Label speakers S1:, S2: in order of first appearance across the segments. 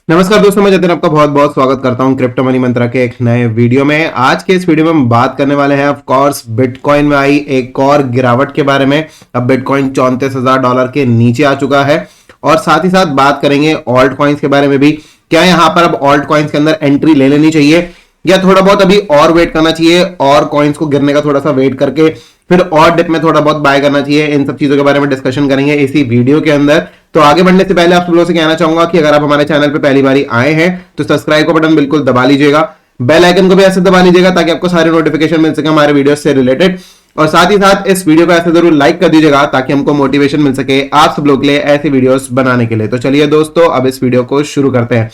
S1: नमस्कार दोस्तों, मैं जतिन आपका बहुत बहुत स्वागत करता हूं क्रिप्टो मनी मंत्रा के एक नए वीडियो में। आज के इस वीडियो में हम बात करने वाले हैं ऑफ कोर्स बिटकॉइन में आई एक और गिरावट के बारे में। अब बिटकॉइन $34,000 के नीचे आ चुका है और साथ ही साथ बात करेंगे ऑल्ट कॉइन्स के बारे में भी। क्या यहां पर अब ऑल्ट कॉइन्स के अंदर एंट्री ले लेनी चाहिए या थोड़ा बहुत अभी और वेट करना चाहिए और कॉइन्स को गिरने का थोड़ा सा वेट करके फिर और डिप में थोड़ा बहुत बाय करना चाहिए। इन सब चीजों के बारे में डिस्कशन करेंगे इसी वीडियो के अंदर। तो आगे बढ़ने से पहले आप सब लोगों से कहना चाहूंगा कि अगर आप हमारे चैनल पे पहली बार आए हैं तो सब्सक्राइब का बटन बिल्कुल दबा लीजिएगा, बेल आइकन को भी ऐसे दबा लीजिएगा ताकि आपको सारे नोटिफिकेशन मिल सके हमारे वीडियो से रिलेटेड। और साथ ही साथ इस वीडियो को ऐसे जरूर लाइक कर दीजिएगा ताकि हमको मोटिवेशन मिल सके आप सब लोग के लिए ऐसे वीडियोस बनाने के लिए। तो चलिए दोस्तों, अब इस वीडियो को शुरू करते हैं।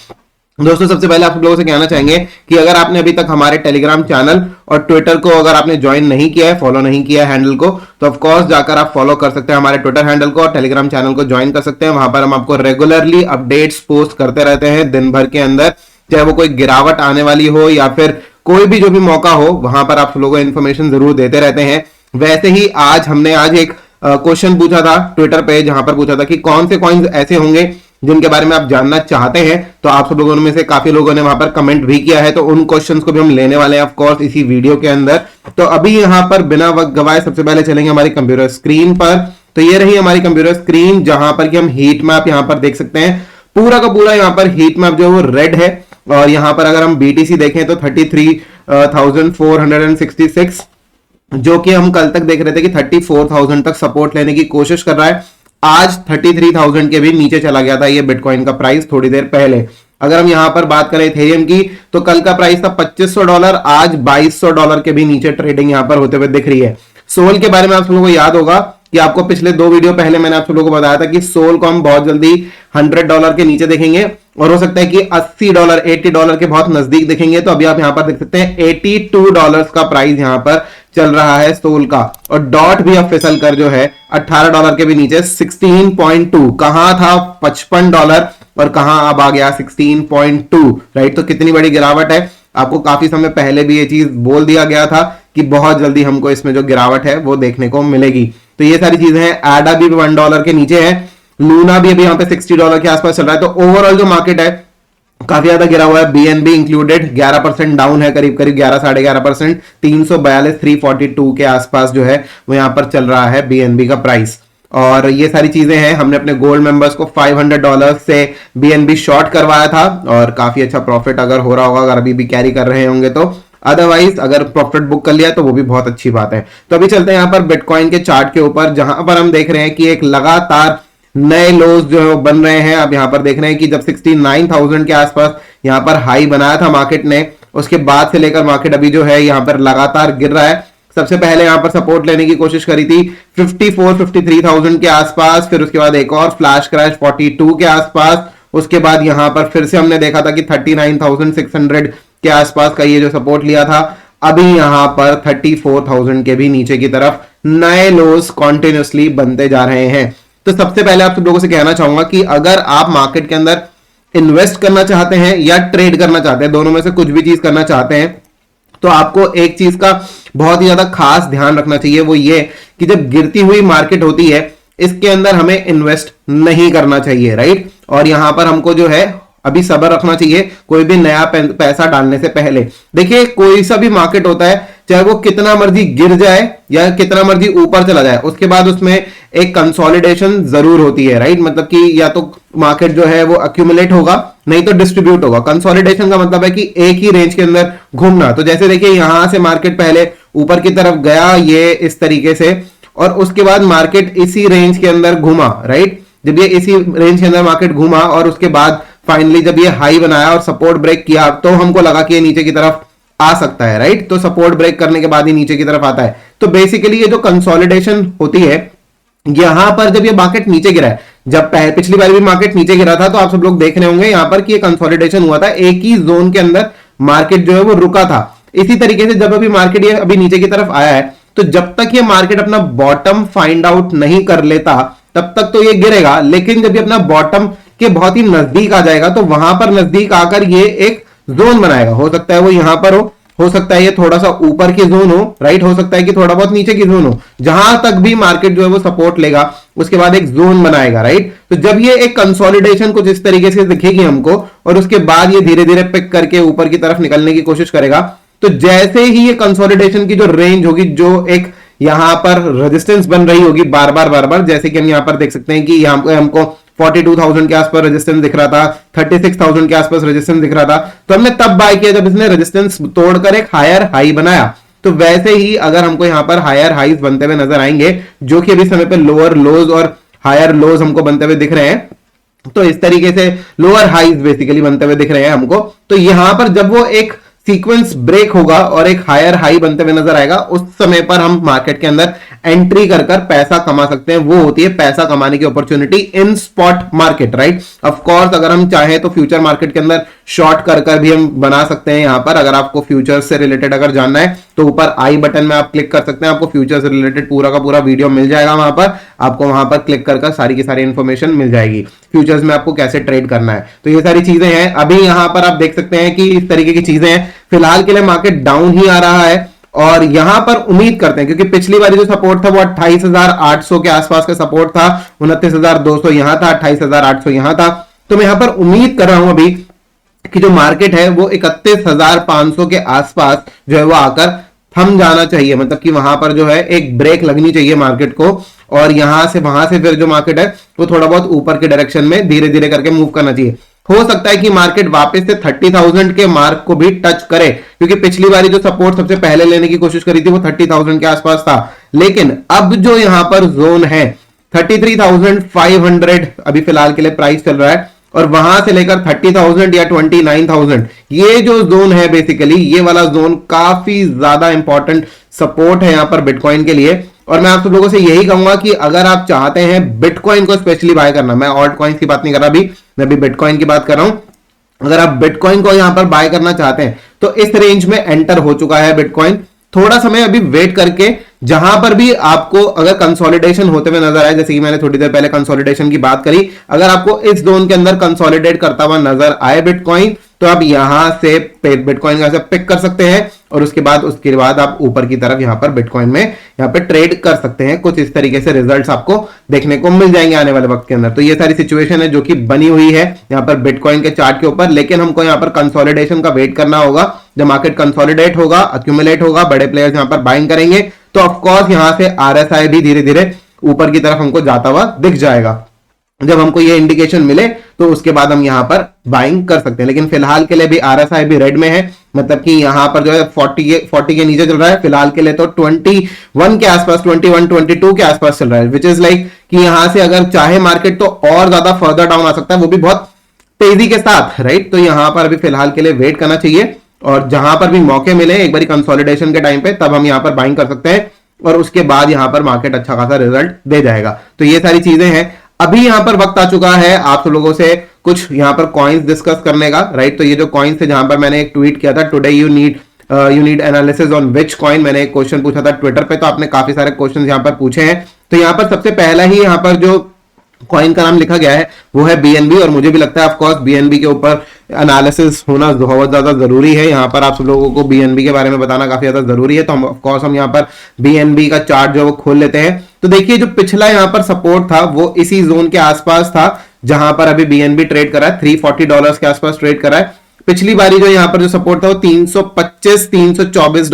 S1: दोस्तों, सबसे पहले आप लोगों से कहना चाहेंगे कि अगर आपने अभी तक हमारे टेलीग्राम चैनल और ट्विटर को अगर आपने ज्वाइन नहीं किया है, फॉलो नहीं किया है हैंडल को, तो ऑफ कोर्स जाकर आप फॉलो कर सकते हैं हमारे ट्विटर हैंडल को और टेलीग्राम चैनल को ज्वाइन कर सकते हैं। वहां पर हम आपको रेगुलरली अपडेट्स पोस्ट करते रहते हैं दिन भर के अंदर, चाहे वो कोई गिरावट आने वाली हो या फिर कोई भी जो भी मौका हो, वहां पर आप लोगों को इन्फॉर्मेशन जरूर देते रहते हैं। वैसे ही हमने आज एक क्वेश्चन पूछा था ट्विटर पे, जहां पर पूछा था कि कौन से कॉइन्स ऐसे होंगे जिनके बारे में आप जानना चाहते हैं। तो आप सब लोगों में से काफी लोगों ने वहां पर कमेंट भी किया है, तो उन क्वेश्चंस को भी हम लेने वाले हैं ऑफ कोर्स इसी वीडियो के अंदर। तो अभी यहां पर बिना वक्त गवाए सबसे पहले चलेंगे हमारी कंप्यूटर स्क्रीन पर। तो ये रही हमारी कंप्यूटर स्क्रीन जहां पर कि हम हीट मैप यहां पर देख सकते हैं। पूरा का पूरा यहां पर हीट मैप जो है वो रेड है और यहां पर अगर हम बीटीसी देखें तो 33,466 जो कि हम कल तक देख रहे थे कि 34,000 तक सपोर्ट लेने की कोशिश कर रहा है। आज 33,000 के भी नीचे चला गया था ये बिटकॉइन का प्राइस थोड़ी देर पहले। अगर हम यहां पर बात करें इथेरियम की तो कल का प्राइस था $2,500, आज $2,200 के भी नीचे ट्रेडिंग यहां पर होते हुए दिख रही है। सोल के बारे में आप लोगों को याद होगा कि आपको पिछले 2 वीडियो पहले मैंने आप लोगों को बताया था कि सोल को हम बहुत जल्दी $100 के नीचे देखेंगे और हो सकता है कि $80 $80 के बहुत नजदीक देखेंगे। तो अभी आप यहां पर देख सकते हैं $82 का प्राइस यहां पर चल रहा है सोल का, और डॉट भी अब फिसल कर जो है $18 के भी नीचे 16.2, कहां था $55 और कहां अब आ गया 16.2, राइट। तो कितनी बड़ी गिरावट है। आपको काफी समय पहले भी ये चीज बोल दिया गया था कि बहुत जल्दी हमको इसमें जो गिरावट है वो देखने को मिलेगी। तो ये सारी चीजें हैं। एडा भी $1 के नीचे है, लूना भी अभी यहाँ पे $60 के आसपास चल रहा है। तो ओवरऑल जो मार्केट है काफी ज्यादा गिरा हुआ है। बीएनबी इंक्लूडेड 11% डाउन है, करीब करीब 11-11.5%, 342 के आसपास जो है वो यहां पर चल रहा है बीएनबी का प्राइस। और ये सारी चीजें हैं। हमने अपने गोल्ड मेंबर्स को $500 से बीएनबी शॉर्ट करवाया था और काफी अच्छा प्रॉफिट अगर हो रहा होगा, अगर अभी भी कैरी कर रहे होंगे तो। अदरवाइज अगर प्रॉफिट बुक कर लिया तो वो भी बहुत अच्छी बात है। तो अभी चलते हैं यहाँ पर बिटकॉइन के चार्ट के ऊपर, जहां पर हम देख रहे हैं कि एक लगातार नए लोज जो है वो बन रहे हैं। अब यहां पर देख रहे हैं कि जब 69,000 के आसपास यहां पर हाई बनाया था मार्केट ने, उसके बाद से लेकर मार्केट अभी जो है यहां पर लगातार गिर रहा है। सबसे पहले यहां पर सपोर्ट लेने की कोशिश करी थी 53,000 के आसपास, फिर उसके बाद एक और फ्लैश क्रैश 42 के आसपास। उसके बाद यहां पर फिर से हमने देखा था कि 39,600 के आसपास का ये जो सपोर्ट लिया था। अभी यहां पर 34,000 के भी नीचे की तरफ नए लोज कॉन्टिन्यूसली बनते जा रहे हैं। तो सबसे पहले आप सब लोगों से कहना चाहूंगा कि अगर आप मार्केट के अंदर इन्वेस्ट करना चाहते हैं या ट्रेड करना चाहते हैं, दोनों में से कुछ भी चीज करना चाहते हैं, तो आपको एक चीज का बहुत ही ज्यादा खास ध्यान रखना चाहिए। वो ये कि जब गिरती हुई मार्केट होती है इसके अंदर हमें इन्वेस्ट नहीं करना चाहिए, राइट। और यहां पर हमको जो है अभी सब्र रखना चाहिए कोई भी नया पैसा डालने से पहले। देखिए, कोई सा भी मार्केट होता है, चाहे वो कितना मर्जी गिर जाए या कितना मर्जी ऊपर चला जाए, उसके बाद उसमें एक कंसोलिडेशन जरूर होती है, राइट। मतलब कि या तो मार्केट जो है वो अक्यूमुलेट होगा, नहीं तो डिस्ट्रीब्यूट होगा। कंसोलिडेशन का मतलब है कि एक ही रेंज के अंदर घूमना। तो जैसे देखिए, यहां से मार्केट पहले ऊपर की तरफ गया ये इस तरीके से, और उसके बाद मार्केट इसी रेंज के अंदर घूमा, राइट। जब ये इसी रेंज के अंदर मार्केट घूमा और उसके बाद फाइनली जब ये हाई बनाया और सपोर्ट ब्रेक किया, तो हमको लगा कि ये नीचे की तरफ आ सकता है, राइट। तो सपोर्ट ब्रेक करने के बाद ही नीचे की तरफ आता है। तो बेसिकली ये जो कंसोलिडेशन होती है, यहां पर जब ये मार्केट नीचे गिरा है, जब पिछली बार भी मार्केट नीचे गिरा था तो आप सब लोग देख रहे होंगे यहां पर कि ये कंसोलिडेशन हुआ था, एक ही जोन के अंदर मार्केट जो है वो रुका था। इसी तरीके से जब अभी मार्केट ये अभी नीचे की तरफ आया है, तो जब तक ये मार्केट अपना बॉटम फाइंड आउट नहीं कर लेता तब तक तो ये गिरेगा। लेकिन जब ये अपना बॉटम के बहुत ही नजदीक आ जाएगा तो वहां पर नजदीक आकर ये एक जोन बनाएगा। हो सकता है वो यहां पर हो सकता है ये थोड़ा सा ऊपर की जोन हो, राइट, हो सकता है कि थोड़ा बहुत नीचे की जोन हो। जहां तक भी मार्केट जो है वो सपोर्ट लेगा उसके बाद एक जोन बनाएगा, राइट। तो जब ये एक कंसोलिडेशन कुछ इस तरीके से दिखेगी हमको और उसके बाद ये धीरे धीरे पिक करके ऊपर की तरफ निकलने की कोशिश करेगा, तो जैसे ही ये कंसोलिडेशन की जो रेंज होगी, जो एक यहां पर रेजिस्टेंस बन रही होगी बार बार, जैसे कि हम यहां पर देख सकते हैं कि यहां पे हमको 42,000 के आसपास रेजिस्टेंस दिख रहा था, 36,000 के आसपास रेजिस्टेंस दिख रहा था, तो हमने तब बाय किया जब इसने रेजिस्टेंस तोड़कर एक हायर हाई बनाया। तो वैसे ही अगर हमको यहां पर हायर हाईज बनते हुए नजर आएंगे, जो कि अभी समय पे लोअर लोज और हायर लोज हमको बनते हुए दिख रहे हैं, तो इस तरीके से लोअर हाईज बेसिकली बनते हुए दिख रहे हैं हमको। तो यहां पर जब वो एक सीक्वेंस ब्रेक होगा और एक हायर हाई बनते हुए नजर आएगा, उस समय पर हम मार्केट के अंदर एंट्री कर पैसा कमा सकते हैं। वो होती है पैसा कमाने की opportunity in spot market, right. Of course अगर हम चाहें तो फ्यूचर मार्केट के अंदर शॉर्ट कर भी हम बना सकते हैं। यहां पर अगर आपको फ्यूचर से रिलेटेड अगर जानना है तो ऊपर आई बटन में आप क्लिक कर सकते हैं, आपको फ्यूचर से रिलेटेड पूरा का पूरा वीडियो मिल जाएगा। वहां पर आपको वहां पर क्लिक कर सारी की सारी इंफॉर्मेशन मिल जाएगी, फ्यूचर्स में आपको कैसे ट्रेड करना है। तो ये सारी चीजें हैं। अभी यहां पर आप देख सकते हैं कि इस तरीके की चीजें हैं। फिलहाल के लिए मार्केट डाउन ही आ रहा है और यहां पर उम्मीद करते हैं, क्योंकि पिछली बार जो सपोर्ट था वो 28,800 के आसपास का सपोर्ट था, 29,200 यहां था, 28,800 यहां था। तो मैं यहां पर उम्मीद कर रहा हूं अभी कि जो मार्केट है वो 31,500 के आसपास जो है वो आकर थम जाना चाहिए, मतलब कि वहां पर जो है एक ब्रेक लगनी चाहिए मार्केट को, और यहां से वहां से फिर जो मार्केट है वो थोड़ा बहुत ऊपर के डायरेक्शन में धीरे धीरे करके मूव करना चाहिए। हो सकता है कि मार्केट वापस से 30,000 के मार्क को भी टच करे, क्योंकि पिछली बारी जो सपोर्ट सबसे पहले लेने की कोशिश करी थी वो 30,000 के आसपास था। लेकिन अब जो यहां पर जोन है 33,500 अभी फिलहाल के लिए प्राइस चल रहा है, और वहां से लेकर 30,000 या 29,000 ये जो जोन है बेसिकली ये वाला जोन काफी ज्यादा इंपॉर्टेंट सपोर्ट है यहां पर बिटकॉइन के लिए। और मैं आप सब लोगों से यही कहूंगा कि अगर आप चाहते हैं बिटकॉइन को स्पेशली बाय करना, मैं ऑल्ट कॉइन की बात नहीं कर रहा अभी, मैं अभी बिटकॉइन की बात कर रहा हूं। अगर आप बिटकॉइन को यहां पर बाय करना चाहते हैं तो इस रेंज में एंटर हो चुका है बिटकॉइन। थोड़ा समय अभी वेट करके जहां पर भी आपको अगर कंसोलिडेशन होते हुए नजर आए, जैसे कि मैंने थोड़ी देर पहले कंसोलिडेशन की बात करी, अगर आपको इस जोन के अंदर कंसोलिडेट करता हुआ नजर आए बिटकॉइन, तो आप यहां से बिटकॉइन का पिक कर सकते हैं और उसके बाद आप ऊपर की तरफ यहां पर बिटकॉइन में यहां पर ट्रेड कर सकते हैं। कुछ इस तरीके से रिजल्ट्स आपको देखने को मिल जाएंगे आने वाले वक्त के अंदर। तो ये सारी सिचुएशन है जो कि बनी हुई है यहां पर बिटकॉइन के चार्ट के ऊपर, लेकिन हमको यहां पर कंसोलिडेशन का वेट करना होगा। जब मार्केट कंसोलिडेट होगा, अक्यूमुलेट होगा, बड़े प्लेयर्स यहां पर बाइंग करेंगे, तो ऑफकोर्स यहां से आरएसआई भी धीरे धीरे ऊपर की तरफ हमको जाता हुआ दिख जाएगा। जब हमको ये इंडिकेशन मिले तो उसके बाद हम यहां पर बाइंग कर सकते हैं। लेकिन फिलहाल के लिए भी आरएसआई भी रेड में है, मतलब कि यहां पर जो है 40 के नीचे चल रहा है। फिलहाल के लिए तो 21 के आसपास, 21, 22 के आसपास चल रहा है, विच इज लाइक कि यहां से अगर चाहे मार्केट तो और ज्यादा फर्दर डाउन आ सकता है, वो भी बहुत तेजी के साथ, राइट। तो यहां पर अभी फिलहाल के लिए वेट करना चाहिए और जहां पर भी मौके मिले एक बार कंसोलिडेशन के टाइम पे, तब हम यहां पर बाइंग कर सकते हैं और उसके बाद यहां पर मार्केट अच्छा खासा रिजल्ट दे जाएगा। तो ये सारी चीजें हैं। अभी यहां पर वक्त आ चुका है आप सब लोगों से कुछ यहां पर कॉइन्स डिस्कस करने का, राइट। तो ये जो कॉइन्स है, जहां पर मैंने एक ट्वीट किया था, today you need analysis on which coin, मैंने एक क्वेश्चन पूछा था ट्विटर पे, तो आपने काफी सारे क्वेश्चन यहां पर पूछे हैं। तो यहां पर सबसे पहला ही यहां पर जो कॉइन का नाम लिखा गया है वो है बीएनबी, और मुझे भी लगता है ऑफ कोर्स बीएनबी के ऊपर एनालिसिस होना बहुत ज्यादा जरूरी है। यहाँ पर आप सब लोगों को बीएनबी के बारे में बताना काफी ज्यादा जरूरी है। तो हम ऑफ कोर्स हम यहाँ पर बीएनबी का चार्ट जो है वो खोल लेते हैं। तो देखिए जो पिछला यहाँ पर सपोर्ट था वो इसी जोन के आसपास था, जहां पर अभी बीएनबी ट्रेड करा है, $340 के आसपास ट्रेड करा है। पिछली बारी जो यहाँ पर जो सपोर्ट था वो 325, $324,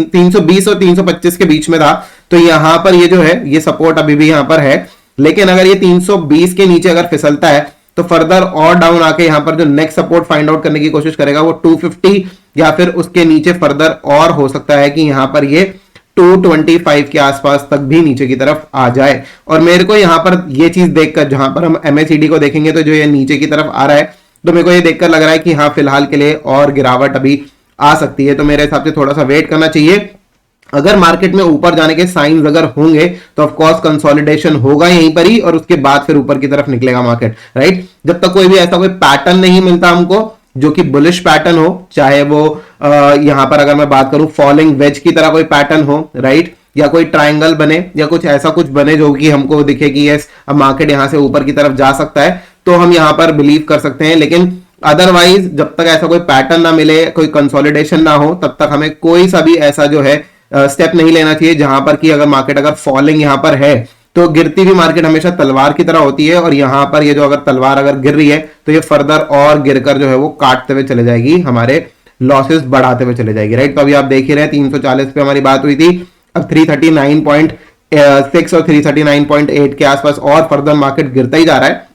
S1: 320 और 325 के बीच में था। तो यहाँ पर ये जो है ये सपोर्ट अभी भी यहाँ पर है, लेकिन अगर ये 320 के नीचे अगर फिसलता है तो फर्दर और डाउन आके यहां पर जो नेक्स्ट सपोर्ट फाइंड आउट करने की कोशिश करेगा वो 250 या फिर उसके नीचे फर्दर, और हो सकता है कि यहां पर ये 225 के आसपास तक भी नीचे की तरफ आ जाए। और मेरे को यहां पर ये चीज देखकर, जहां पर हम MACD को देखेंगे तो जो ये नीचे की तरफ आ रहा है, तो मेरे को ये देखकर लग रहा है कि हाँ फिलहाल के लिए और गिरावट अभी आ सकती है। तो मेरे हिसाब से थोड़ा सा वेट करना चाहिए। अगर मार्केट में ऊपर जाने के साइंस अगर होंगे तो ऑफ कोर्स कंसोलिडेशन होगा यहीं पर ही, और उसके बाद फिर ऊपर की तरफ निकलेगा मार्केट, राइट। जब तक कोई भी ऐसा कोई पैटर्न नहीं मिलता हमको जो कि बुलिश पैटर्न हो, चाहे वो यहां पर अगर मैं बात करूं फॉलिंग वेज की तरह कोई पैटर्न हो, राइट, या कोई ट्राइंगल बने या कुछ ऐसा कुछ बने जो कि हमको दिखे कि यस अब मार्केट यहां से ऊपर की तरफ जा सकता है, तो हम यहां पर बिलीव कर सकते हैं। लेकिन अदरवाइज जब तक ऐसा कोई पैटर्न ना मिले, कोई कंसोलिडेशन ना हो, तब तक हमें कोई सा भी ऐसा जो है स्टेप नहीं लेना चाहिए जहां पर कि अगर मार्केट अगर फॉलिंग यहां पर है तो गिरती हुई मार्केट हमेशा तलवार की तरह होती है, और यहां पर ये जो अगर तलवार अगर गिर रही है तो ये फर्दर और गिरकर जो है वो काटते हुए चले जाएगी, हमारे लॉसेस बढ़ाते हुए चले जाएगी, राइट। तो अभी आप देख ही रहे हैं 340 पे हमारी बात हुई थी, अब 339.6 और 339.8 के आसपास और फर्दर मार्केट गिरता ही जा रहा है।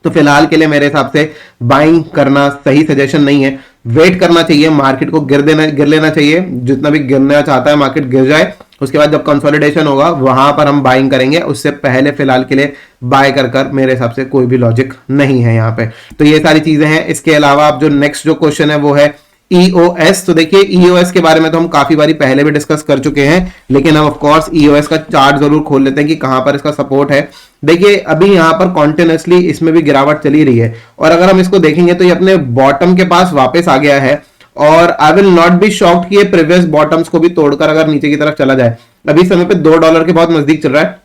S1: तो फिलहाल के लिए मेरे हिसाब से बाइंग करना सही सजेशन नहीं है, वेट करना चाहिए, मार्केट को गिर लेना चाहिए, जितना भी गिरना चाहता है मार्केट गिर जाए, उसके बाद जब कंसोलिडेशन होगा वहां पर हम बाइंग करेंगे, उससे पहले फिलहाल के लिए बाय कर मेरे हिसाब से कोई भी लॉजिक नहीं है यहाँ पे। तो ये सारी चीजें हैं। इसके अलावा आप जो नेक्स्ट जो क्वेश्चन है वो है EOS। तो देखिए EOS के बारे में तो हम काफी बारी पहले भी डिस्कस कर चुके हैं, लेकिन हम ऑफ कोर्स EOS का चार्ट जरूर खोल लेते हैं कि कहां पर इसका सपोर्ट है। देखिए अभी यहां पर कॉन्टिन्यूसली इसमें भी गिरावट चली रही है, और अगर हम इसको देखेंगे तो ये अपने बॉटम के पास वापस आ गया है, और I will not be shocked कि ये प्रीवियस बॉटम्स को भी तोड़कर अगर नीचे की तरफ चला जाए। अभी समय पे $2 के बहुत नजदीक चल रहा है,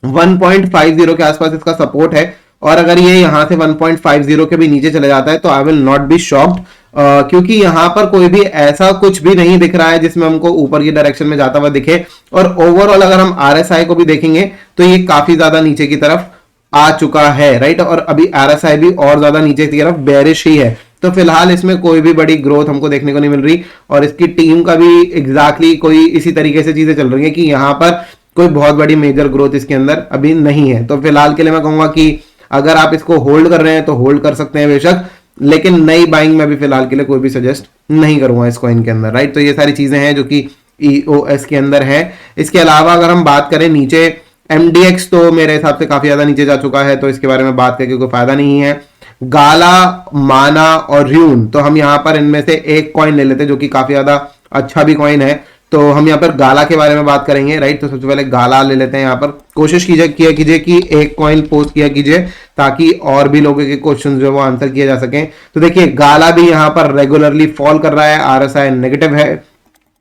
S1: 1.50 के आसपास इसका सपोर्ट है, और अगर ये यहां से 1.50 के भी नीचे चले जाता है तो I will not be shocked, क्योंकि यहां पर कोई भी ऐसा कुछ भी नहीं दिख रहा है जिसमें हमको ऊपर की डायरेक्शन में जाता हुआ दिखे। और ओवरऑल अगर हम RSI को भी देखेंगे तो ये काफी ज्यादा नीचे की तरफ आ चुका है, राइट। और अभी RSI भी और ज्यादा नीचे की तरफ बेरिश ही है, तो फिलहाल इसमें कोई भी बड़ी ग्रोथ हमको देखने को नहीं मिल रही, और इसकी टीम का भी एग्जैक्टली कोई इसी तरीके से चीजें चल रही है कि यहां पर कोई बहुत बड़ी मेजर ग्रोथ इसके अंदर अभी नहीं है। तो फिलहाल के लिए मैं कहूंगा कि अगर आप इसको होल्ड कर रहे हैं तो होल्ड कर सकते हैं बेशक, लेकिन नई बाइंग में भी फिलहाल के लिए कोई भी सजेस्ट नहीं करूंगा इस कॉइन के अंदर, राइट। तो ये सारी चीजें हैं जो कि EOS के अंदर है। इसके अलावा अगर हम बात करें नीचे, MDX तो मेरे हिसाब से काफी ज्यादा नीचे जा चुका है, तो इसके बारे में बात करके कोई फायदा नहीं है। गाला, माना और र्यून, तो हम यहाँ पर इनमें से एक कॉइन ले लेते हैं जो कि काफी ज्यादा अच्छा भी कॉइन है, तो हम यहाँ पर गाला के बारे में बात करेंगे, राइट। तो सबसे पहले गाला ले लेते हैं। यहाँ पर कोशिश कीजिए कि एक कॉइन पोस्ट किया कीजिए ताकि और भी लोगों के क्वेश्चन जो वो आंसर किए जा सकें। तो देखिए गाला भी यहाँ पर रेगुलरली फॉल कर रहा है, RSI नेगेटिव है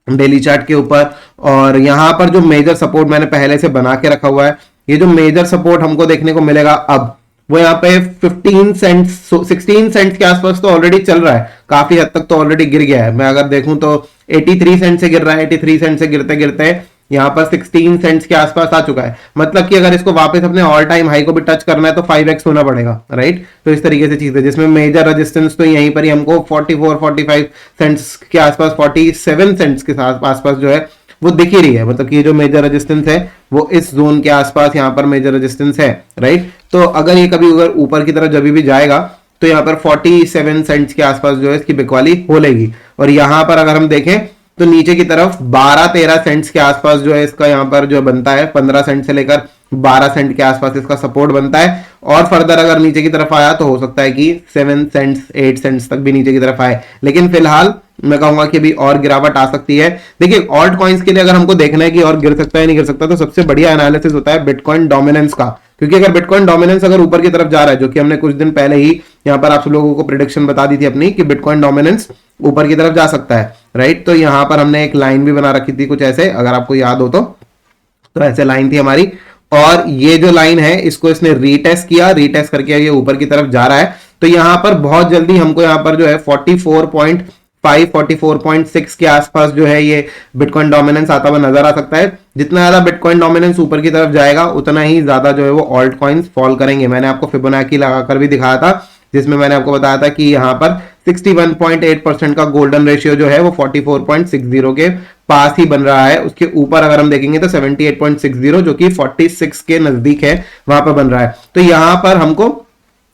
S1: डेली चार्ट के ऊपर, और यहाँ पर जो मेजर सपोर्ट मैंने पहले से बना के रखा हुआ है, ये जो मेजर सपोर्ट हमको देखने को मिलेगा अब वो यहाँ पे 15 सेंट 16 सेंट के आसपास तो ऑलरेडी चल रहा है, काफी हद तक तो ऑलरेडी गिर गया है। मैं अगर देखूं तो 83 सेंट से गिर रहा है, 83 सेंट से गिरते गिरते यहाँ पर 16 सेंट्स के आसपास आ चुका है। मतलब कि अगर इसको वापस अपने ऑल टाइम हाई को भी टच करना है तो 5x होना पड़ेगा, राइट। तो इस तरीके से चीज है, जिसमें मेजर रेजिस्टेंस तो यहीं पर ही हमको 44-45 सेंट्स के आसपास, 47 सेंट्स के आसपास जो है वो दिख ही रही है। मतलब कि ये जो मेजर रेजिस्टेंस है वो इस जोन के आसपास यहाँ पर मेजर रेजिस्टेंस है, राइट। तो अगर ये कभी अगर ऊपर की तरफ जब भी जाएगा तो यहाँ पर 47 सेंट्स के आसपास जो है इसकी बिकवाली हो लेगी, और यहाँ पर अगर हम देखें तो नीचे की तरफ 12-13 सेंट्स के आसपास जो है इसका यहाँ पर जो बनता है, 15 सेंट से लेकर 12 सेंट के आसपास इसका सपोर्ट बनता है, और फर्दर अगर नीचे की तरफ आया तो हो सकता है कि 7 सेंट्स 8 सेंट्स तक भी नीचे की तरफ आए, लेकिन फिलहाल मैं कहूंगा कि अभी और गिरावट आ सकती है। देखिए ऑल्ट कॉइन्स के लिए अगर हमको देखना है कि और गिर सकता है नहीं गिर सकता, तो सबसे बढ़िया एनालिसिस होता है बिटकॉइन डोमिनेंस का, क्योंकि अगर बिटकॉइन डोमिनेंस अगर ऊपर की तरफ जा रहा है, जो कि हमने कुछ दिन पहले ही यहाँ पर आप लोगों को प्रेडिक्शन बता दी थी अपनी कि बिटकॉइन डोमिनेंस ऊपर की तरफ जा सकता है, राइट। तो यहाँ पर हमने एक लाइन भी बना रखी थी कुछ ऐसे, अगर आपको याद हो तो ऐसे लाइन थी हमारी, और ये जो लाइन है इसको इसने रीटेस्ट किया, रीटेस्ट करके ये ऊपर की तरफ जा रहा है। तो यहाँ पर बहुत जल्दी हमको यहाँ पर जो है 44.6 के आसपास जो है ये बिटकॉइन डोमिनेंस आता हुआ नजर आ सकता है। जितना ज्यादा बिटकॉइन डोमिनेंस ऊपर की तरफ जाएगा उतना ही ज्यादा जो है वो ऑल्ट कॉइन्स फॉल करेंगे। मैंने आपको फिबोनाची लगाकर भी दिखाया था, जिसमें मैंने आपको बताया था कि यहाँ पर 61.8% का गोल्डन रेशियो जो है वो 44.60 के पास ही बन रहा है। उसके ऊपर अगर हम देखेंगे तो 78.60 जो कि 46 के नजदीक है वहां पर बन रहा है। तो यहां पर हमको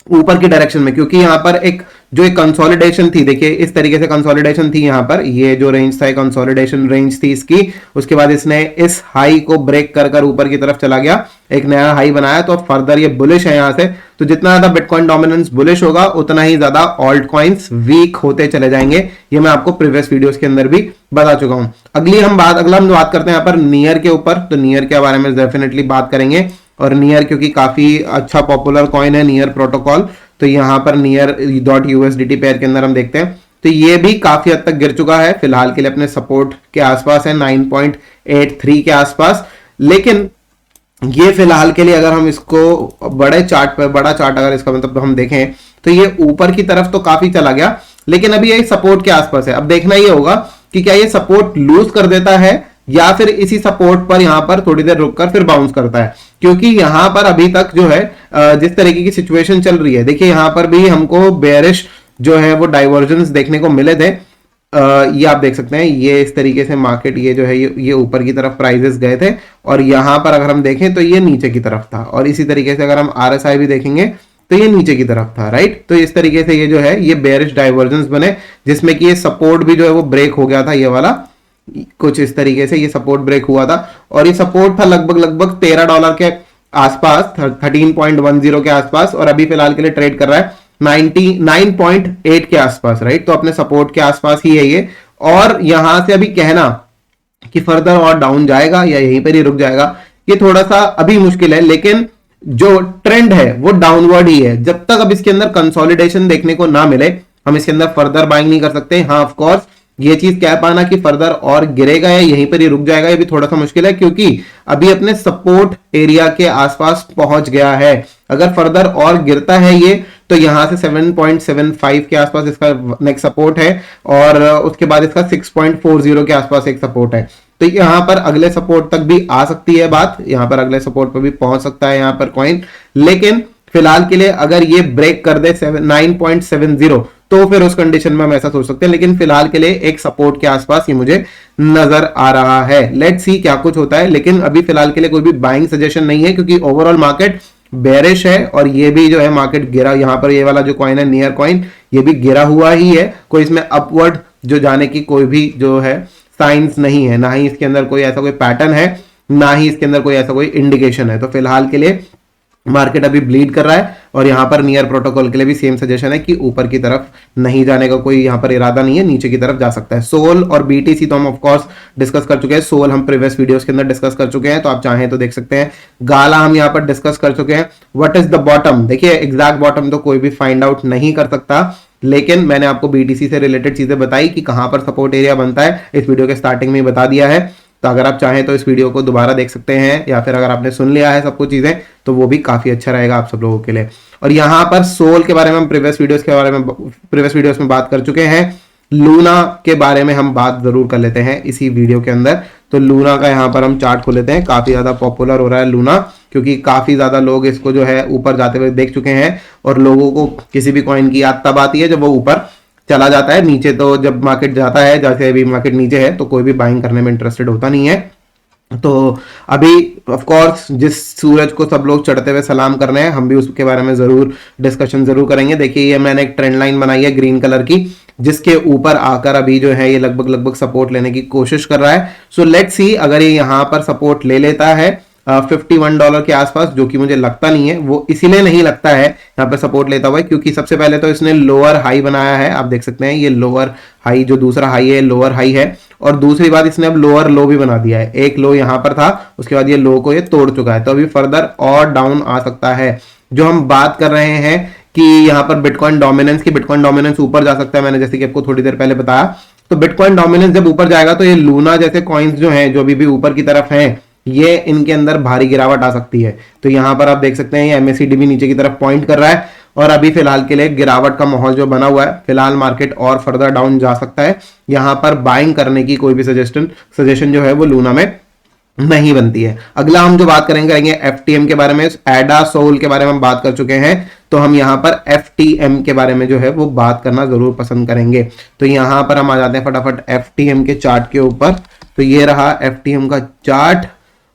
S1: ऊपर की डायरेक्शन में, क्योंकि यहां पर एक जो एक कंसोलिडेशन थी, देखिए इस तरीके से कंसोलिडेशन थी यहाँ पर, ये जो रेंज था कंसोलिडेशन रेंज थी इसकी, उसके बाद इसने इस हाई को ब्रेक कर कर ऊपर की तरफ चला गया, एक नया हाई बनाया, तो फर्दर ये बुलिश है यहाँ से। तो जितना ज्यादा बिटकॉइन डोमिनेंस बुलिश होगा उतना ही ज्यादा ऑल्ट कॉइन्स वीक होते चले जाएंगे। ये मैं आपको प्रीवियस वीडियोस के अंदर भी बता चुका हूं। अगला हम बात करते हैं यहाँ पर नियर के ऊपर, तो नियर के बारे में डेफिनेटली बात करेंगे, और नियर क्योंकि काफी अच्छा पॉपुलर कॉइन है नियर प्रोटोकॉल, तो यहाँ पर नियर .USDT पेयर के अंदर हम देखते हैं तो ये भी काफी हद तक गिर चुका है, फिलहाल के लिए अपने सपोर्ट के आसपास है 9.83 के आसपास। लेकिन ये फिलहाल के लिए अगर हम इसको बड़ा चार्ट अगर इसका मतलब हम देखें तो ये ऊपर की तरफ तो काफी चला गया, लेकिन अभी ये सपोर्ट के आसपास है। अब देखना ये होगा कि क्या ये सपोर्ट लूज कर देता है या फिर इसी सपोर्ट पर यहां पर थोड़ी देर रुककर फिर बाउंस करता है, क्योंकि यहां पर अभी तक जो है जिस तरीके की सिचुएशन चल रही है, देखिए यहां पर भी हमको बेयरिश जो है वो डाइवर्जेंस देखने को मिले थे। ये आप देख सकते हैं, ये इस तरीके से मार्केट ये जो है ये ऊपर की तरफ प्राइजेस गए थे, और यहां पर अगर हम देखें तो ये नीचे की तरफ था, और इसी तरीके से अगर हम RSI भी देखेंगे तो ये नीचे की तरफ था, राइट। तो इस तरीके से ये जो है ये बेयरिश डाइवर्जेंस बने, जिसमें कि ये सपोर्ट भी जो है वो ब्रेक हो गया था, ये वाला कुछ इस तरीके से ये सपोर्ट ब्रेक हुआ था, और ये सपोर्ट था लगभग $13 के आसपास, 13.10 के आसपास, और अभी फिलहाल के लिए ट्रेड कर रहा है 99.8 के आसपास, राइट। तो अपने सपोर्ट के आसपास ही है ये, और यहां से अभी कहना कि फर्दर और डाउन जाएगा या यहीं पर ही रुक जाएगा, ये थोड़ा सा अभी मुश्किल है, लेकिन जो ट्रेंड है वो डाउनवर्ड ही है। जब तक अब इसके अंदर कंसोलिडेशन देखने को ना मिले, हम इसके अंदर फर्दर बाइंग नहीं कर सकते। हाँ, ऑफ कोर्स ये चीज कह पाना कि फर्दर और गिरेगा या यहीं पर ही रुक जाएगा, ये भी थोड़ा सा मुश्किल है, क्योंकि अभी अपने सपोर्ट एरिया के आसपास पहुंच गया है। अगर फर्दर और गिरता है ये, तो यहां से 7.75 के आसपास इसका नेक्स्ट सपोर्ट है, और उसके बाद इसका 6.40 के आसपास एक सपोर्ट है। तो यहां पर अगले सपोर्ट तक भी आ सकती है बात, यहां पर अगले सपोर्ट पर भी पहुंच सकता है यहां पर कॉइन, लेकिन फिलहाल के लिए अगर ये ब्रेक कर दे 9.70, तो फिर उस कंडीशन में हम ऐसा सोच सकते हैं, लेकिन फिलहाल के लिए एक सपोर्ट के आसपास ये मुझे नजर आ रहा है। लेट्स सी क्या कुछ होता है, लेकिन अभी फिलहाल के लिए कोई भी बाइंग सजेशन नहीं है, क्योंकि ओवरऑल मार्केट बेरिश है, और ये भी जो है मार्केट गिरा, यहां पर ये वाला जो कॉइन है नियर कॉइन, ये भी गिरा हुआ ही है, कोई इसमें अपवर्ड जो जाने की कोई भी जो है साइंस नहीं है, ना ही इसके अंदर कोई ऐसा कोई पैटर्न है, ना ही इसके अंदर कोई ऐसा कोई इंडिकेशन है। तो फिलहाल के लिए मार्केट अभी ब्लीड कर रहा है, और यहां पर नियर प्रोटोकॉल के लिए भी सेम सजेशन है कि ऊपर की तरफ नहीं जाने का कोई यहां पर इरादा नहीं है, नीचे की तरफ जा सकता है। सोल और BTC तो हम ऑफ कोर्स डिस्कस कर चुके हैं, सोल हम प्रीवियस वीडियोस के अंदर डिस्कस कर चुके हैं, तो आप चाहें तो देख सकते हैं। गाला हम यहां पर डिस्कस कर चुके हैं। व्हाट इज द बॉटम, देखिए एग्जैक्ट बॉटम तो कोई भी फाइंड आउट नहीं कर सकता, लेकिन मैंने आपको BTC से रिलेटेड चीजें बताई कि कहां पर सपोर्ट एरिया बनता है, इस वीडियो के स्टार्टिंग में बता दिया है। तो अगर आप चाहें तो इस वीडियो को दोबारा देख सकते हैं, या फिर अगर आपने सुन लिया है सब कुछ चीजें, तो वो भी काफी अच्छा रहेगा आप सब लोगों के लिए। और यहाँ पर सोल के बारे में हम प्रीवियस वीडियोस में बात कर चुके हैं। लूना के बारे में हम बात जरूर कर लेते हैं इसी वीडियो के अंदर। तो लूना का यहाँ पर हम चार्ट खोल लेते हैं, काफी ज्यादा पॉपुलर हो रहा है लूना, क्योंकि काफी ज्यादा लोग इसको जो है ऊपर जाते हुए देख चुके हैं, और लोगों को किसी भी कॉइन की याद तब आती है जब वो ऊपर चला जाता है। नीचे तो जब मार्केट जाता है, जैसे अभी मार्केट नीचे है, तो कोई भी बाइंग करने में इंटरेस्टेड होता नहीं है। तो अभी ऑफ कोर्स जिस सूरज को सब लोग चढ़ते हुए सलाम कर रहे हैं, हम भी उसके बारे में जरूर डिस्कशन जरूर करेंगे। देखिए ये मैंने एक ट्रेंड लाइन बनाई है ग्रीन कलर की, जिसके ऊपर आकर अभी जो है ये लगभग सपोर्ट लेने की कोशिश कर रहा है। सो लेट्स सी, अगर ये यहां पर सपोर्ट ले लेता है $51 के आसपास, जो कि मुझे लगता नहीं है, वो इसीलिए नहीं लगता है यहाँ पे सपोर्ट लेता हुआ है, क्योंकि सबसे पहले तो इसने लोअर हाई बनाया है, आप देख सकते हैं ये लोअर हाई, जो दूसरा हाई है लोअर हाई है, और दूसरी बात इसने अब लोअर लो भी बना दिया है। एक लो यहाँ पर था, उसके बाद ये लो को ये तोड़ चुका है, तो अभी फर्दर और डाउन आ सकता है। जो हम बात कर रहे हैं कि यहाँ पर बिटकॉइन डोमिनेंस की, बिटकॉइन डोमिनेंस ऊपर जा सकता है, मैंने जैसे कि आपको थोड़ी देर पहले बताया। तो बिटकॉइन डोमिनेंस जब ऊपर जाएगा, तो ये लूना जैसे कॉइन्स जो हैं, जो अभी भी ऊपर की तरफ हैं, ये इनके अंदर भारी गिरावट आ सकती है। तो यहां पर आप देख सकते हैं ये MACD भी नीचे की तरफ पॉइंट कर रहा है, और अभी फिलहाल के लिए गिरावट का माहौल जो बना हुआ है, फिलहाल मार्केट और फर्दर डाउन जा सकता है। यहां पर बाइंग करने की कोई भी सजेशन जो है वो लूना में नहीं बनती है। अगला हम जो बात करेंगे FTM के बारे में, एडा सोल के बारे में हम बात कर चुके हैं, तो हम यहाँ पर FTM के बारे में जो है वो बात करना जरूर पसंद करेंगे। तो यहाँ पर हम आ जाते हैं फटाफट FTM के चार्ट के ऊपर। तो ये रहा FTM का चार्ट,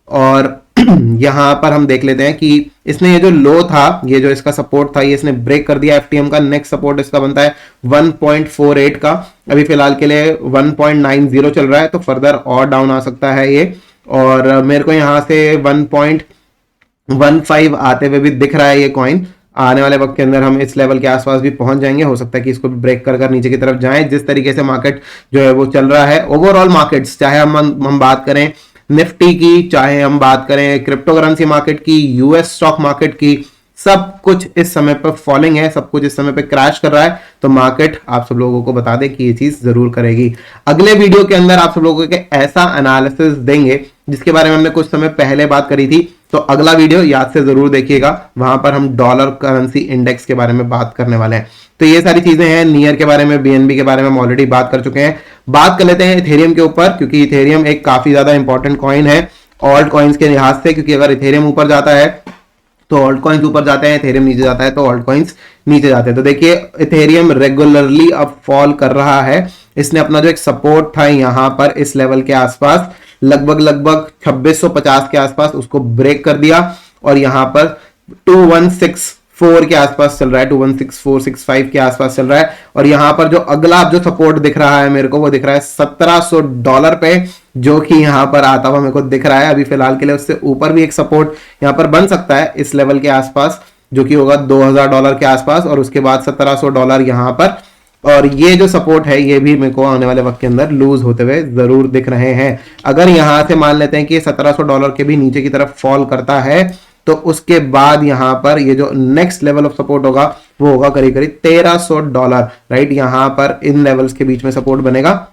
S1: और यहां पर हम देख लेते हैं कि इसने ये जो लो था, ये जो इसका सपोर्ट था, ये इसने ब्रेक कर दिया। FTM का नेक्स्ट सपोर्ट इसका बनता है 1.48 का, अभी फिलहाल के लिए 1.90 चल रहा है, तो फर्दर और डाउन आ सकता है ये। और मेरे को यहां से 1.15 आते हुए भी दिख रहा है ये कॉइन। आने वाले वक्त के अंदर हम इस लेवल के आसपास भी पहुंच जाएंगे, हो सकता है कि इसको भी ब्रेक कर नीचे की तरफ जाएं। जिस तरीके से मार्केट जो है वो चल रहा है, ओवरऑल मार्केट्स, चाहे हम बात करें निफ्टी की, चाहे हम बात करें क्रिप्टो करेंसी मार्केट की, US स्टॉक मार्केट की, सब कुछ इस समय पर फॉलिंग है, सब कुछ इस समय पे क्रैश कर रहा है। तो मार्केट आप सब लोगों को बता दे कि ये चीज जरूर करेगी। अगले वीडियो के अंदर आप सब लोगों के ऐसा एनालिसिस देंगे जिसके बारे में हमने कुछ समय पहले बात करी थी, तो अगला वीडियो याद से जरूर देखिएगा, वहां पर हम डॉलर करेंसी इंडेक्स के बारे में बात करने वाले हैं। तो ये सारी चीजें हैं। नियर के बारे में, बीएनबी के बारे में हम ऑलरेडी बात कर चुके हैं। बात कर लेते हैं इथेरियम के ऊपर, क्योंकि इथेरियम एक काफी ज्यादा इंपॉर्टेंट कॉइन है ऑल्ट कॉइन्स के लिहाज से, क्योंकि अगर इथेरियम ऊपर जाता है तो ऑल्ट कॉइन्स ऊपर जाते हैं, इथेरियम नीचे जाता है तो ऑल्ट कॉइन्स नीचे जाते हैं। तो देखिए इथेरियम रेगुलरली अब फॉल कर रहा है। इसने अपना जो एक सपोर्ट था यहां पर इस लेवल के आसपास लगभग 2650 के आसपास उसको ब्रेक कर दिया और यहां पर 2164 के आसपास चल रहा है, 216465 के आसपास चल रहा है। और यहां पर जो अगला जो सपोर्ट दिख रहा है मेरे को, वो दिख रहा है $1700 पे, जो कि यहां पर आता हुआ मेरे को दिख रहा है अभी फिलहाल के लिए। उससे ऊपर भी एक सपोर्ट यहां पर बन सकता है इस लेवल के आसपास, जो कि होगा $2000 के आसपास, और उसके बाद $1700 यहां पर। और ये जो सपोर्ट है ये भी मेरे को आने वाले वक्त के अंदर लूज होते हुए जरूर दिख रहे हैं। अगर यहां से मान लेते हैं कि $1700 के भी नीचे की तरफ फॉल करता है, तो उसके बाद यहां पर ये जो नेक्स्ट लेवल ऑफ सपोर्ट होगा वो होगा करीब करीब $1300, राइट। यहां पर इन लेवल्स के बीच में सपोर्ट बनेगा,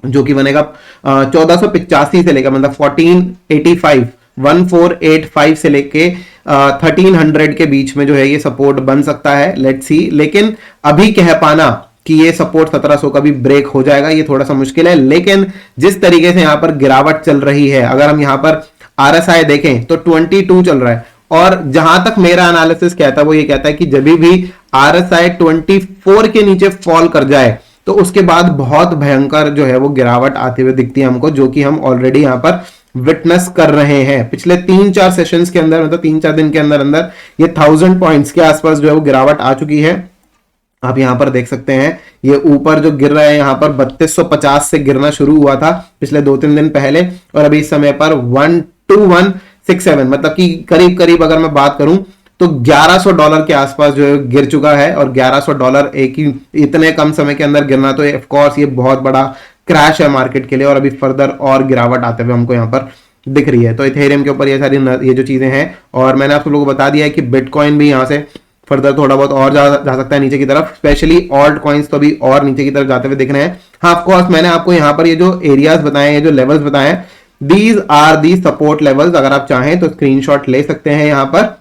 S1: जो कि बनेगा 1485 से लेकर, मतलब 1485 से लेके 1300 के बीच में जो है ये सपोर्ट बन सकता है। Let's see. लेकिन अभी कह पाना कि ये सपोर्ट 1700 का भी ब्रेक हो जाएगा ये थोड़ा सा मुश्किल है। लेकिन जिस तरीके से यहां पर गिरावट चल रही है, अगर हम यहां पर RSI देखें तो 22 चल रहा है, और जहां तक मेरा एनालिसिस कहता है वो ये कहता है कि जब भी RSI 24 के नीचे फॉल कर जाए तो उसके बाद बहुत भयंकर जो है वो गिरावट आती हुई दिखती है हमको, जो कि हम ऑलरेडी यहां पर विटनेस कर रहे हैं पिछले 3-4 सेशंस के अंदर, मतलब 3-4 दिन के अंदर अंदर ये 1000 पॉइंट्स के आसपास जो है वो गिरावट आ चुकी है। आप यहां पर देख सकते हैं ये ऊपर जो गिर रहा है यहां पर 3250 से गिरना शुरू हुआ था पिछले 2-3 दिन पहले, और अभी इस समय पर 12167, मतलब कि करीब करीब अगर मैं बात करूं तो $1100 के आसपास जो है गिर चुका है। और $1100 एक ही इतने कम समय के अंदर गिरना, तो ऑफ कोर्स ये बहुत बड़ा क्रैश है मार्केट के लिए, और अभी फर्दर और गिरावट आते हुए हमको यहाँ पर दिख रही है। तो इथेरियम के ऊपर ये सारी ये जो चीजें हैं, और मैंने आप लोगों को बता दिया है कि बिटकॉइन भी यहाँ से फर्दर थोड़ा बहुत और जा सकता है नीचे की तरफ, स्पेशली ऑल्ट कॉइन्स तो भी और नीचे की तरफ जाते हुए दिख रहे हैं। हाँ, ऑफ कोर्स मैंने आपको यहाँ पर ये जो एरियाज बताए हैं, जो लेवल्स बताए हैं, these are the support levels. अगर आप चाहें तो स्क्रीनशॉट ले सकते हैं यहाँ पर,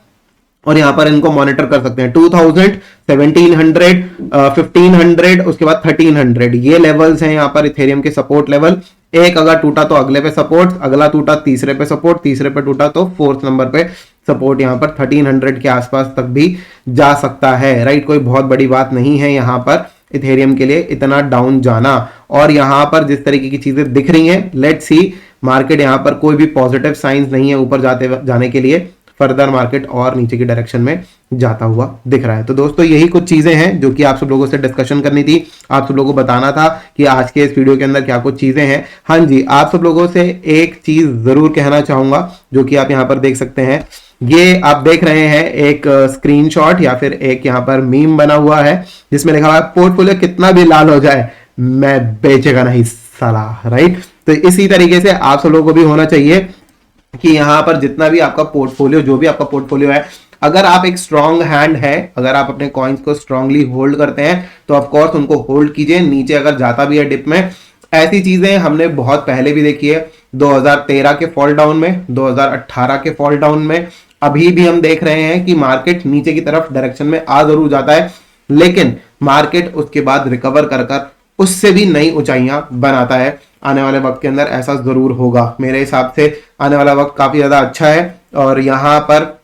S1: और यहां पर इनको मॉनिटर कर सकते हैं। 2000, 1700, 1500, उसके बाद 1300, ये लेवल्स हैं यहां पर इथेरियम के सपोर्ट लेवल। एक अगर टूटा तो अगले पे सपोर्ट, अगला टूटा तीसरे पे सपोर्ट, तीसरे पे टूटा तो 4th नंबर पे सपोर्ट, यहां पर 1300 के आसपास तक भी जा सकता है, राइट। कोई बहुत बड़ी बात नहीं है यहां पर इथेरियम के लिए इतना डाउन जाना। और यहां पर जिस तरीके की चीजें दिख रही हैं, लेट्स सी, मार्केट यहां पर कोई भी पॉजिटिव साइंस नहीं है ऊपर जाने के लिए, फर्दर मार्केट और नीचे की डायरेक्शन में जाता हुआ दिख रहा है। तो दोस्तों यही कुछ चीजें हैं जो कि आप सब लोगों से डिस्कशन करनी थी, आप सब लोगों को बताना था कि आज के इस वीडियो के अंदर क्या कुछ चीजें हैं। हाँ जी, आप सब लोगों से एक चीज जरूर कहना चाहूंगा, जो कि आप यहां पर देख सकते हैं। ये आप देख रहे हैं एक स्क्रीनशॉट या फिर एक यहां पर मीम बना हुआ है जिसमें लिखा हुआ है पोर्टफोलियो कितना भी लाल हो जाए मैं बेचेगा नहीं साला, राइट। तो इसी तरीके से आप सब लोगों को भी होना चाहिए कि यहां पर जितना भी आपका पोर्टफोलियो, जो भी आपका पोर्टफोलियो है, अगर आप एक स्ट्रॉन्ग हैंड है, अगर आप अपने कॉइन्स को स्ट्रांगली होल्ड करते हैं तो ऑफ कोर्स उनको होल्ड कीजिए। नीचे अगर जाता भी है डिप में, ऐसी चीजें हमने बहुत पहले भी देखी है, 2013 के फॉल डाउन में, 2018 के फॉल डाउन में। अभी भी हम देख रहे हैं कि मार्केट नीचे की तरफ डायरेक्शन में आ जरूर जाता है, लेकिन मार्केट उसके बाद रिकवर कर उससे भी नई ऊंचाइयां बनाता है। आने वाले वक्त के अंदर ऐसा जरूर होगा। मेरे हिसाब से आने वाला वक्त काफी ज्यादा अच्छा है, और यहां पर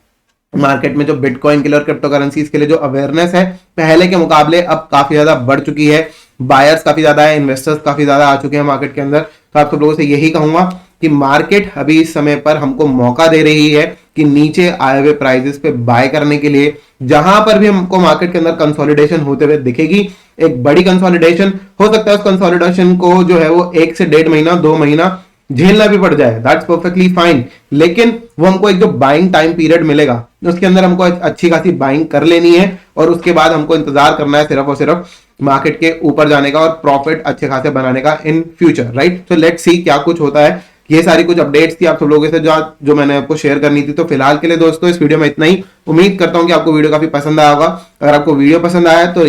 S1: मार्केट में जो बिटकॉइन के लिए और क्रिप्टो करेंसीज के लिए जो अवेयरनेस है पहले के मुकाबले अब काफी ज्यादा बढ़ चुकी है। बायर्स काफी ज्यादा है, इन्वेस्टर्स काफी ज्यादा आ चुके हैं मार्केट के अंदर। तो आप सब लोगों से यही कहूंगा कि मार्केट अभी इस समय पर हमको मौका दे रही है कि नीचे आए हुए प्राइसेस पे बाय करने के लिए। जहां पर भी हमको मार्केट के अंदर कंसोलिडेशन होते हुए दिखेगी, एक बड़ी कंसोलिडेशन हो सकता है, उस कंसोलिडेशन को जो है वो 1 से 1.5 महीना 2 महीना झेलना भी पड़ जाए, दैट्स परफेक्टली फाइन। लेकिन वो हमको एक जो बाइंग टाइम पीरियड मिलेगा उसके अंदर हमको अच्छी खासी बाइंग कर लेनी है, और उसके बाद हमको इंतजार करना है सिर्फ और सिर्फ मार्केट के ऊपर जाने का और प्रॉफिट अच्छे खासे बनाने का in future, right. So let's see क्या कुछ होता है। ये सारी कुछ अपडेट्स थी आप सब लोगों से जो मैंने आपको शेयर करनी थी। तो फिलहाल के लिए दोस्तों इस वीडियो में इतना ही। उम्मीद करता हूं कि आपको वीडियो काफी पसंद आया होगा। अगर आपको वीडियो पसंद आया तो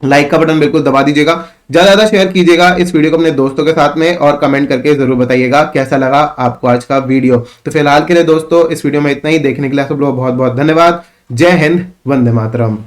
S1: लाइक का बटन बिल्कुल दबा दीजिएगा, ज्यादा ज्यादा शेयर कीजिएगा इस वीडियो को अपने दोस्तों के साथ में, और कमेंट करके जरूर बताइएगा कैसा लगा आपको आज का वीडियो। तो फिलहाल के लिए दोस्तों इस वीडियो में इतना ही। देखने के लिए आप सब लोग बहुत बहुत धन्यवाद। जय हिंद, वंदे मातरम।